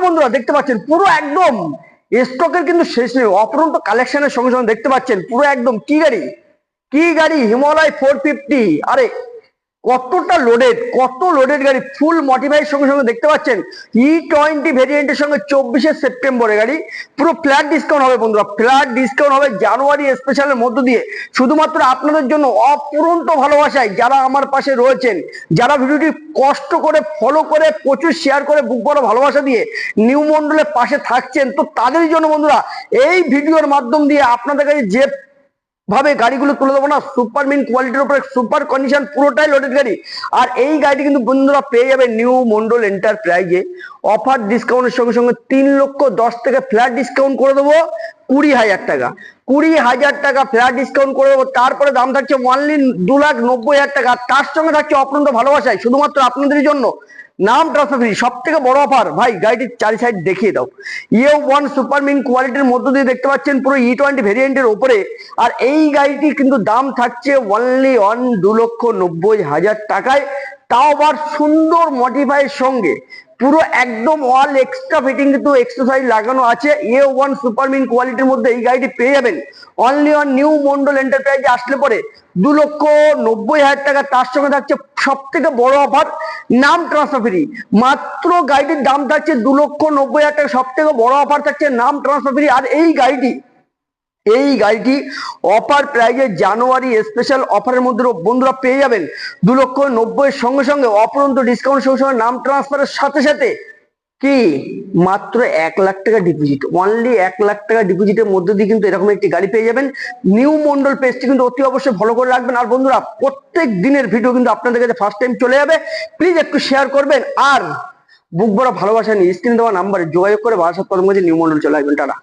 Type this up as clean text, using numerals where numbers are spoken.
বন্ধুরা দেখতে পাচ্ছেন পুরো একদম স্টকের কিন্তু শেষ নেই, অপরন্ত কালেকশনের সঙ্গে সঙ্গে দেখতে পাচ্ছেন পুরো একদম কি গাড়ি হিমালয় 450। আরে কত লোডেড গাড়ি, ফুল মডিফাইড সঙ্গে সঙ্গে দেখতে পাচ্ছেন E20 ভেরিয়েন্টের সঙ্গে 24শে সেপ্টেম্বরে গাড়ি পুরো ফ্ল্যাট ডিসকাউন্ট হবে বন্ধুরা, ফ্ল্যাট ডিসকাউন্ট হবে জানুয়ারি স্পেশালের মধ্য দিয়ে শুধুমাত্র আপনাদের জন্য। অপরন্ত ভালোবাসায় যারা আমার পাশে রয়েছেন, যারা ভিডিওটি কষ্ট করে ফলো করে প্রচুর শেয়ার করে বুক বড় ভালোবাসা দিয়ে নিউ মন্ডলের পাশে থাকছেন, তো তাদের জন্য বন্ধুরা এই ভিডিওর মাধ্যম দিয়ে আপনাদের কাছে যে ভাবে গাড়িগুলো তুলে দেবো না, সুপার মিন কোয়ালিটির উপরে সুপার কন্ডিশন, পুরোটাই লোডেড গাড়ি। আর এই গাড়িটি কিন্তু বন্ধুরা পেয়ে যাবে নিউ মন্ডল এন্টারপ্রাইজে অফার ডিসকাউন্টের সঙ্গে সঙ্গে 3,10,000 থেকে ফ্ল্যাট ডিসকাউন্ট করে দেবো 20,000 টাকা। 20,000 টাকা ফ্ল্যাট ডিসকাউন্ট করে দেবো। তারপরে দাম থাকছে অনলি 2,90,000 টাকা। তার সঙ্গে থাকছে অপরন্ত ভালোবাসায় শুধুমাত্র আপনাদের জন্য নাম ট্রান্সফার ফ্রি। সব থেকে বড় অফার ভাই, গাড়িটির চারি সাইড দেখিয়ে দাও। E1 সুপার মিন কোয়ালিটির মধ্য দিয়ে দেখতে পাচ্ছেন পুরো E20 ভেরিয়েন্টের ওপরে। আর এই গাড়িটি কিন্তু দাম থাকছে অনলি 2,90,000 টাকায়, তাও আবার সুন্দর মডিফাইয়ের সঙ্গে পুরো একদম অল এক্সট্রা ফিটিং কিন্তু এক্সারসাইজ লাগানো আছে। E1 সুপার মিন কোয়ালিটির মধ্যে এই গাড়িটি পেয়ে যাবেন অনলি অন নিউ মন্ডল এন্টারপ্রাইজে আসলে পরে 2,90,000 টাকা। তার সঙ্গে থাকছে সব থেকে বড় অফার, নাম ট্রান্সফার ফ্রি। মাত্র গাড়িটির দাম থাকছে 2,90,000 টাকা, সব থেকে বড় অফার থাকছে নাম ট্রান্সফার ফ্রি। আর এই গাড়িটি অফার প্রাইজে জানুয়ারি স্পেশাল অফারের মধ্যে বন্ধুরা পেয়ে যাবেন 2,90,000 সঙ্গে সঙ্গে অপরন্ত ডিসকাউন্ট সঙ্গে সঙ্গে নাম ট্রান্সফারের সাথে সাথে কি মাত্র 1,00,000 টাকা ডিপোজিট, অনলি 1,00,000 টাকা ডিপোজিটের মধ্যে দিয়ে কিন্তু এরকম একটি গাড়ি পেয়ে যাবেন। নিউ মন্ডল পেজটি কিন্তু অতি অবশ্যই ফলো করে রাখবেন। আর বন্ধুরা প্রত্যেক দিনের ভিডিও কিন্তু আপনাদের কাছে ফার্স্ট টাইম চলে যাবে, প্লিজ একটু শেয়ার করবেন। আর বুক বড় ভালোবাসা নিয়ে স্ক্রিনে দেওয়া নাম্বারে যোগাযোগ করে বারাসাত কদমগঞ্জে নিউ মন্ডল চলে আসবেন। টাটা।